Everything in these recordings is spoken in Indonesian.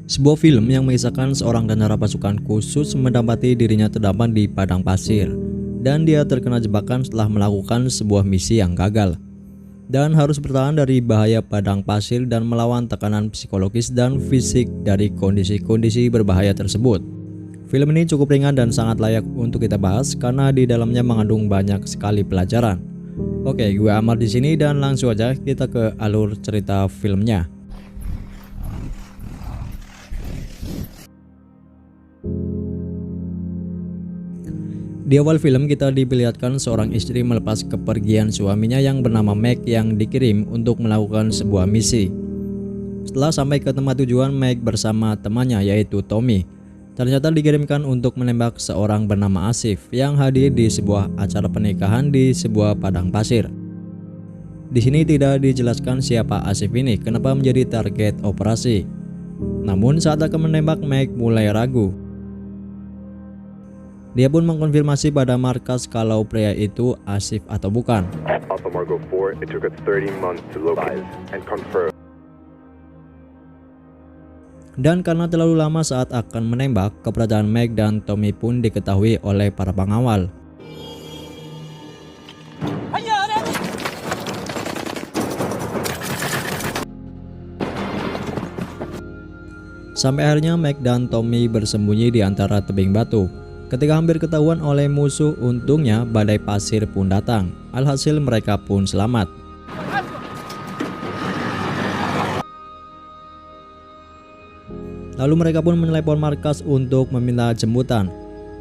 Sebuah film yang mengisahkan seorang tentara pasukan khusus mendapati dirinya terdampar di padang pasir dan dia terkena jebakan setelah melakukan sebuah misi yang gagal dan harus bertahan dari bahaya padang pasir dan melawan tekanan psikologis dan fisik dari kondisi-kondisi berbahaya tersebut. Film ini cukup ringan dan sangat layak untuk kita bahas karena di dalamnya mengandung banyak sekali pelajaran. Oke, gue Amar di sini dan langsung aja kita ke alur cerita filmnya. Di awal film kita diperlihatkan seorang istri melepas kepergian suaminya yang bernama Meg yang dikirim untuk melakukan sebuah misi. Setelah sampai ke tempat tujuan, Meg bersama temannya yaitu Tommy ternyata dikirimkan untuk menembak seorang bernama Asif yang hadir di sebuah acara pernikahan di sebuah padang pasir. Di sini tidak dijelaskan siapa Asif ini kenapa menjadi target operasi. Namun saat akan menembak, Meg mulai ragu. Dia pun mengkonfirmasi pada markas kalau pria itu Asif atau bukan. Alpha Margo 4, it took us 30 months to localize and confirm. Dan karena terlalu lama saat akan menembak, keberadaan Meg dan Tommy pun diketahui oleh para pengawal. Sampai akhirnya Meg dan Tommy bersembunyi di antara tebing batu. Ketika hampir ketahuan oleh musuh, untungnya badai pasir pun datang. Alhasil mereka pun selamat. Lalu mereka pun menelepon markas untuk meminta jemputan.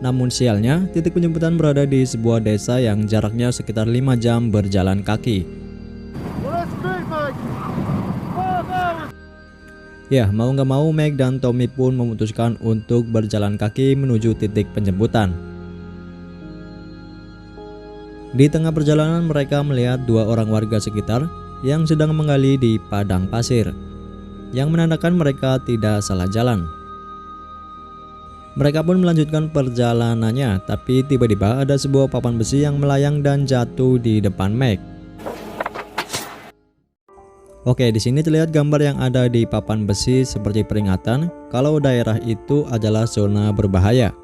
Namun sialnya, titik penjemputan berada di sebuah desa yang jaraknya sekitar 5 jam berjalan kaki. Ya, mau nggak mau Meg dan Tommy pun memutuskan untuk berjalan kaki menuju titik penjemputan. Di tengah perjalanan mereka melihat dua orang warga sekitar yang sedang menggali di padang pasir, yang menandakan mereka tidak salah jalan. Mereka pun melanjutkan perjalanannya, tapi tiba-tiba ada sebuah papan besi yang melayang dan jatuh di depan Meg. Oke, di sini terlihat gambar yang ada di papan besi seperti peringatan kalau daerah itu adalah zona berbahaya.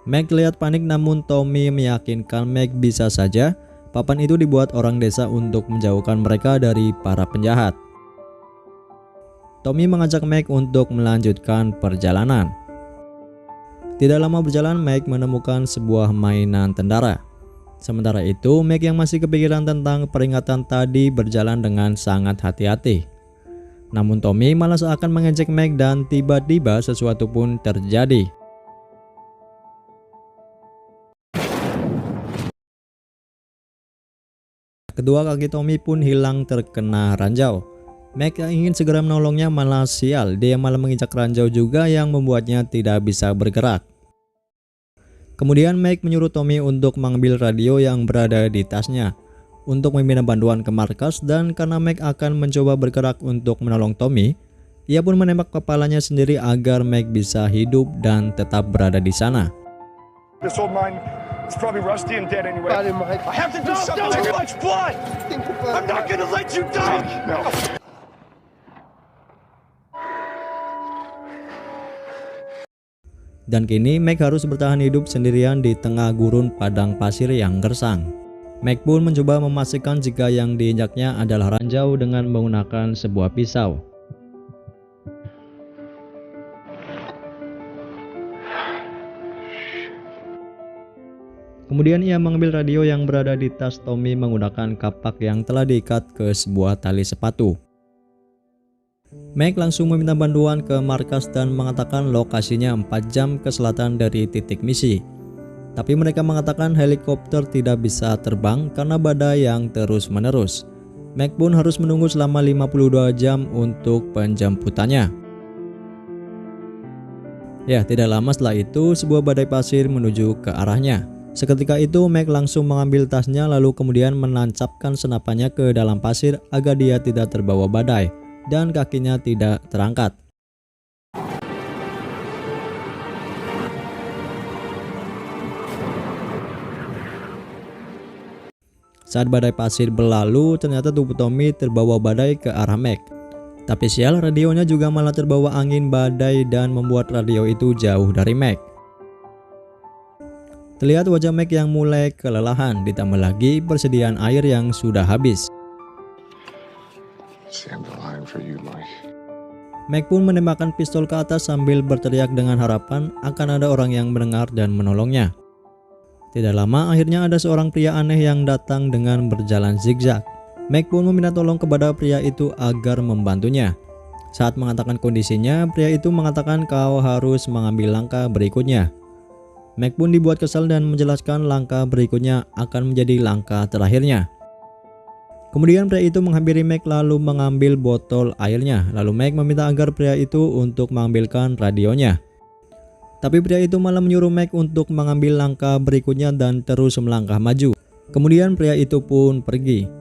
Meg terlihat panik, namun Tommy meyakinkan Meg bisa saja papan itu dibuat orang desa untuk menjauhkan mereka dari para penjahat. Tommy mengajak Meg untuk melanjutkan perjalanan. Tidak lama berjalan, Meg menemukan sebuah mainan tentara. Sementara itu, Meg yang masih kepikiran tentang peringatan tadi berjalan dengan sangat hati-hati. Namun Tommy malah seakan mengejek Meg dan tiba-tiba sesuatu pun terjadi. Kedua kaki Tommy pun hilang terkena ranjau. Meg yang ingin segera menolongnya malah sial, dia malah menginjak ranjau juga yang membuatnya tidak bisa bergerak. Kemudian Meg menyuruh Tommy untuk mengambil radio yang berada di tasnya untuk meminta bantuan ke markas, dan karena Meg akan mencoba bergerak untuk menolong Tommy, ia pun menembak kepalanya sendiri agar Meg bisa hidup dan tetap berada di sana. This old mine is probably rusty and dead anyway. I have to do something. Too much blood. I'm not gonna let you die. No. Dan kini Meg harus bertahan hidup sendirian di tengah gurun padang pasir yang gersang. Meg pun mencoba memastikan jika yang diinjaknya adalah ranjau dengan menggunakan sebuah pisau. Kemudian ia mengambil radio yang berada di tas Tommy menggunakan kapak yang telah diikat ke sebuah tali sepatu. Meg langsung meminta bantuan ke markas dan mengatakan lokasinya 4 jam ke selatan dari titik misi. Tapi mereka mengatakan helikopter tidak bisa terbang karena badai yang terus-menerus. Meg pun harus menunggu selama 52 jam untuk penjemputannya. Ya, tidak lama setelah itu sebuah badai pasir menuju ke arahnya. Seketika itu Meg langsung mengambil tasnya lalu kemudian menancapkan senapannya ke dalam pasir agar dia tidak terbawa badai dan kakinya tidak terangkat. Saat badai pasir berlalu, ternyata tubuh Tommy terbawa badai ke arah Meg. Tapi sial, radionya juga malah terbawa angin badai dan membuat radio itu jauh dari Meg. Terlihat wajah Meg yang mulai kelelahan, ditambah lagi persediaan air yang sudah habis. Meg pun menembakkan pistol ke atas sambil berteriak dengan harapan akan ada orang yang mendengar dan menolongnya. Tidak lama akhirnya ada seorang pria aneh yang datang dengan berjalan zigzag. Meg pun meminta tolong kepada pria itu agar membantunya. Saat mengatakan kondisinya, pria itu mengatakan kau harus mengambil langkah berikutnya. Meg pun dibuat kesal dan menjelaskan langkah berikutnya akan menjadi langkah terakhirnya. Kemudian pria itu menghampiri Meg lalu mengambil botol airnya. Lalu Meg meminta agar pria itu untuk mengambilkan radionya. Tapi pria itu malah menyuruh Meg untuk mengambil langkah berikutnya dan terus melangkah maju. Kemudian pria itu pun pergi.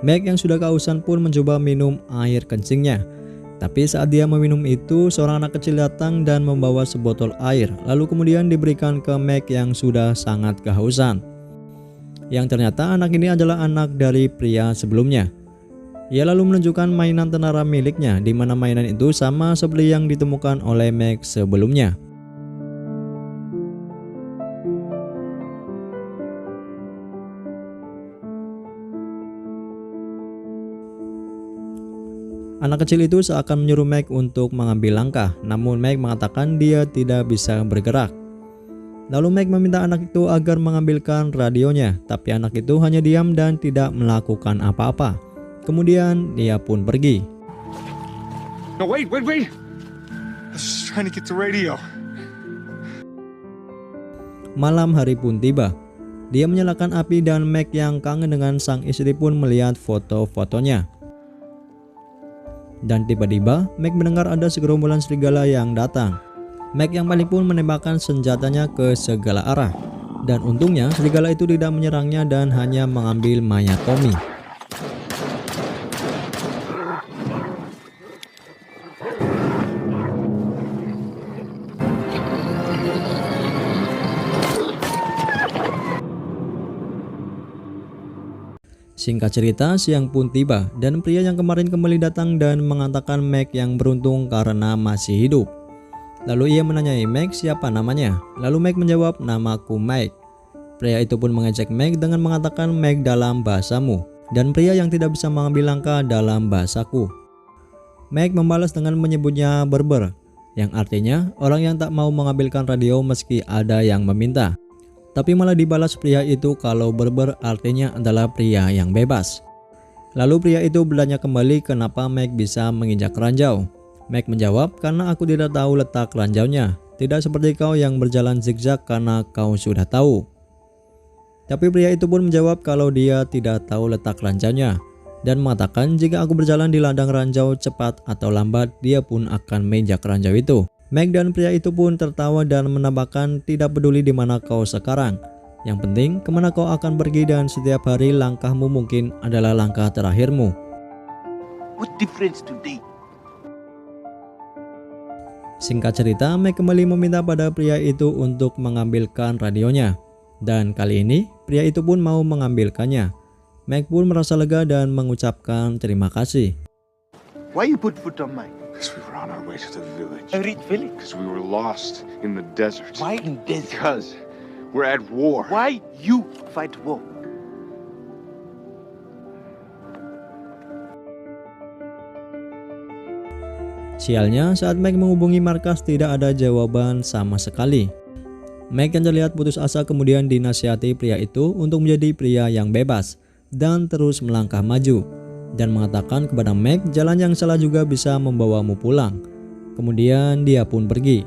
Meg yang sudah kehausan pun mencoba minum air kencingnya. Tapi saat dia meminum itu, seorang anak kecil datang dan membawa sebotol air. Lalu kemudian diberikan ke Meg yang sudah sangat kehausan. Yang ternyata anak ini adalah anak dari pria sebelumnya. Ia lalu menunjukkan mainan tentara miliknya, di mana mainan itu sama seperti yang ditemukan oleh Meg sebelumnya. Anak kecil itu seakan menyuruh Meg untuk mengambil langkah, namun Meg mengatakan dia tidak bisa bergerak. Lalu Meg meminta anak itu agar mengambilkan radionya, tapi anak itu hanya diam dan tidak melakukan apa-apa. Kemudian dia pun pergi. No, wait. I was just trying to get the radio. Malam hari pun tiba. Dia menyalakan api dan Meg yang kangen dengan sang istri pun melihat foto-fotonya. Dan tiba-tiba Meg mendengar ada segerombolan serigala yang datang. Meg yang paling pun menembakkan senjatanya ke segala arah. Dan untungnya serigala itu tidak menyerangnya dan hanya mengambil mayat Tommy. Singkat cerita, siang pun tiba dan pria yang kemarin kembali datang dan mengatakan Meg yang beruntung karena masih hidup. Lalu ia menanyai Meg siapa namanya. Lalu Meg menjawab, namaku Mike. Pria itu pun mengejek Meg dengan mengatakan Meg dalam bahasamu dan pria yang tidak bisa mengambil langkah dalam bahasaku. Meg membalas dengan menyebutnya berber, yang artinya orang yang tak mau mengambilkan radio meski ada yang meminta. Tapi malah dibalas pria itu kalau berber artinya adalah pria yang bebas. Lalu pria itu bertanya kembali kenapa Meg bisa menginjak ranjau. Meg menjawab, karena aku tidak tahu letak ranjaunya. Tidak seperti kau yang berjalan zigzag karena kau sudah tahu. Tapi pria itu pun menjawab kalau dia tidak tahu letak ranjaunya. Dan mengatakan jika aku berjalan di ladang ranjau cepat atau lambat, dia pun akan menginjak ranjau itu. Meg dan pria itu pun tertawa dan menambahkan tidak peduli di mana kau sekarang. Yang penting kemana kau akan pergi dan setiap hari langkahmu mungkin adalah langkah terakhirmu. What difference today? Singkat cerita, Meg kembali meminta pada pria itu untuk mengambilkan radionya. Dan kali ini pria itu pun mau mengambilkannya. Meg pun merasa lega dan mengucapkan terima kasih. Why you put foot on mine? Because we were on our way to the village. I read village. Because we were lost in the desert. Why in desert? Because we're at war. Why you fight war? Sialnya, saat Meg menghubungi markas tidak ada jawaban sama sekali. Meg yang terlihat putus asa kemudian dinasihati pria itu untuk menjadi pria yang bebas dan terus melangkah maju. Dan mengatakan kepada Meg jalan yang salah juga bisa membawamu pulang. Kemudian dia pun pergi.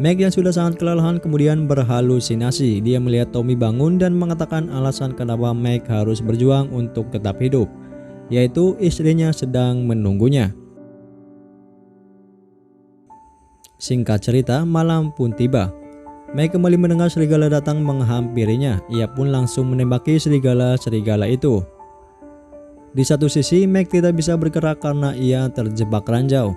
Meg yang sudah sangat kelelahan kemudian berhalusinasi. Dia melihat Tommy bangun dan mengatakan alasan kenapa Meg harus berjuang untuk tetap hidup, yaitu istrinya sedang menunggunya. Singkat cerita, malam pun tiba. Meg kembali mendengar serigala datang menghampirinya. Ia pun langsung menembaki serigala-serigala itu. Di satu sisi, Meg tidak bisa bergerak karena ia terjebak ranjau.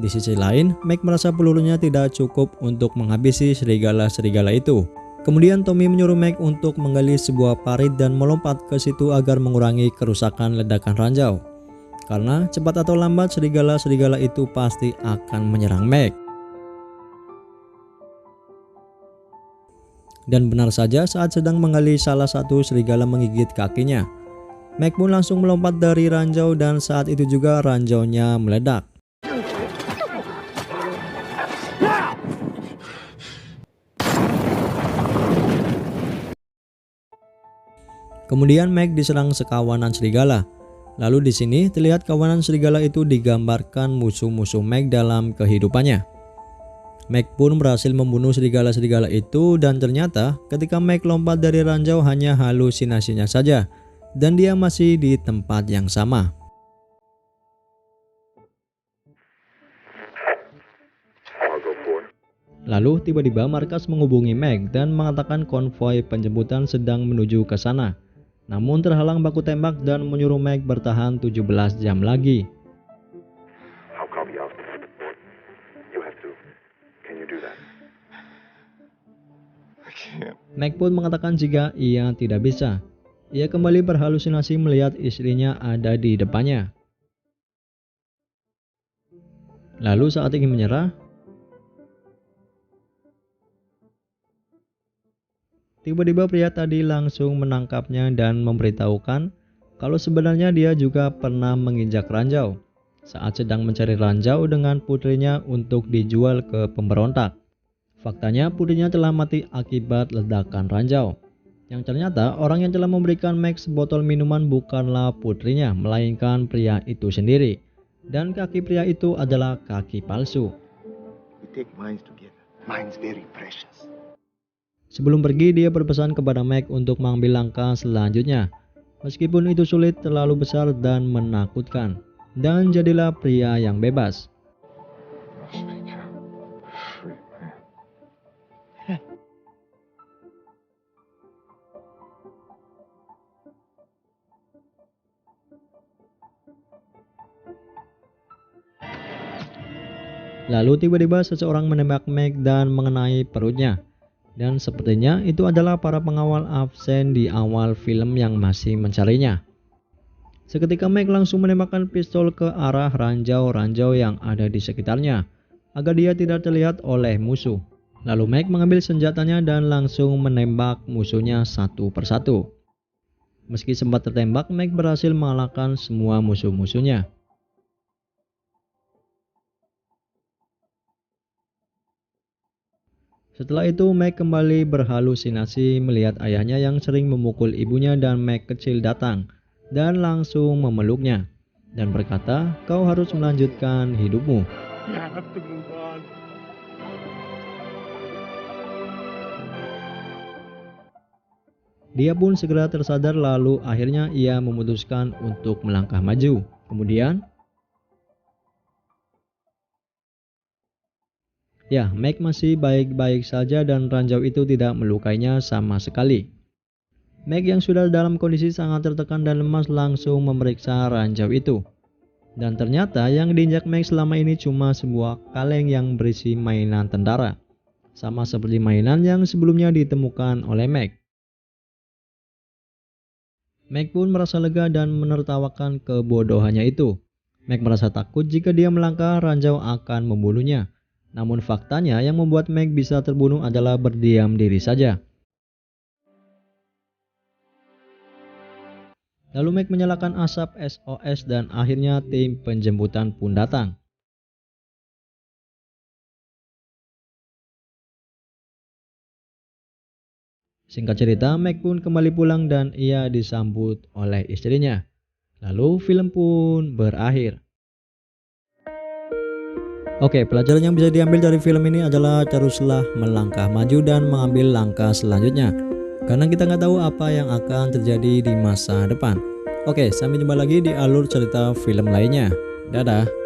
Di sisi lain, Meg merasa pelurunya tidak cukup untuk menghabisi serigala-serigala itu. Kemudian Tommy menyuruh Meg untuk menggali sebuah parit dan melompat ke situ agar mengurangi kerusakan ledakan ranjau. Karena cepat atau lambat serigala-serigala itu pasti akan menyerang Meg. Dan benar saja, saat sedang menggali salah satu serigala menggigit kakinya. Meg pun langsung melompat dari ranjau dan saat itu juga ranjaunya meledak. Kemudian Meg diserang sekawanan serigala. Lalu di sini terlihat kawanan serigala itu digambarkan musuh-musuh Meg dalam kehidupannya. Meg pun berhasil membunuh serigala-serigala itu dan ternyata ketika Meg lompat dari ranjau hanya halusinasinya saja dan dia masih di tempat yang sama. Lalu tiba-tiba markas menghubungi Meg dan mengatakan konvoi penjemputan sedang menuju ke sana. Namun terhalang baku tembak dan menyuruh Meg bertahan 17 jam lagi. Meg pun mengatakan jika ia tidak bisa. Ia kembali berhalusinasi melihat istrinya ada di depannya. Lalu saat ingin menyerah, tiba-tiba pria tadi langsung menangkapnya dan memberitahukan kalau sebenarnya dia juga pernah menginjak ranjau saat sedang mencari ranjau dengan putrinya untuk dijual ke pemberontak. Faktanya putrinya telah mati akibat ledakan ranjau. Yang ternyata orang yang telah memberikan Meg sebotol minuman bukanlah putrinya, melainkan pria itu sendiri. Dan kaki pria itu adalah kaki palsu. We take minds together. Mine's very precious. Sebelum pergi, dia berpesan kepada Meg untuk mengambil langkah selanjutnya. Meskipun itu sulit, terlalu besar dan menakutkan. Dan jadilah pria yang bebas. Lalu tiba-tiba seseorang menembak Meg dan mengenai perutnya. Dan sepertinya itu adalah para pengawal absen di awal film yang masih mencarinya. Seketika Meg langsung menembakkan pistol ke arah ranjau-ranjau yang ada di sekitarnya agar dia tidak terlihat oleh musuh. Lalu Meg mengambil senjatanya dan langsung menembak musuhnya satu persatu. Meski sempat tertembak, Meg berhasil mengalahkan semua musuh-musuhnya. Setelah itu Meg kembali berhalusinasi melihat ayahnya yang sering memukul ibunya dan Meg kecil datang dan langsung memeluknya dan berkata, "Kau harus melanjutkan hidupmu." Dia pun segera tersadar lalu akhirnya ia memutuskan untuk melangkah maju. Kemudian Meg masih baik-baik saja dan ranjau itu tidak melukainya sama sekali. Meg yang sudah dalam kondisi sangat tertekan dan lemas langsung memeriksa ranjau itu. Dan ternyata yang diinjak Meg selama ini cuma sebuah kaleng yang berisi mainan tentara. Sama seperti mainan yang sebelumnya ditemukan oleh Meg. Meg pun merasa lega dan menertawakan kebodohannya itu. Meg merasa takut jika dia melangkah ranjau akan membunuhnya. Namun faktanya yang membuat Meg bisa terbunuh adalah berdiam diri saja. Lalu Meg menyalakan asap SOS dan akhirnya tim penjemputan pun datang. Singkat cerita, Meg pun kembali pulang dan ia disambut oleh istrinya. Lalu film pun berakhir. Oke, pelajaran yang bisa diambil dari film ini adalah teruslah melangkah maju dan mengambil langkah selanjutnya. Karena kita nggak tahu apa yang akan terjadi di masa depan. Oke, sampai jumpa lagi di alur cerita film lainnya. Dadah.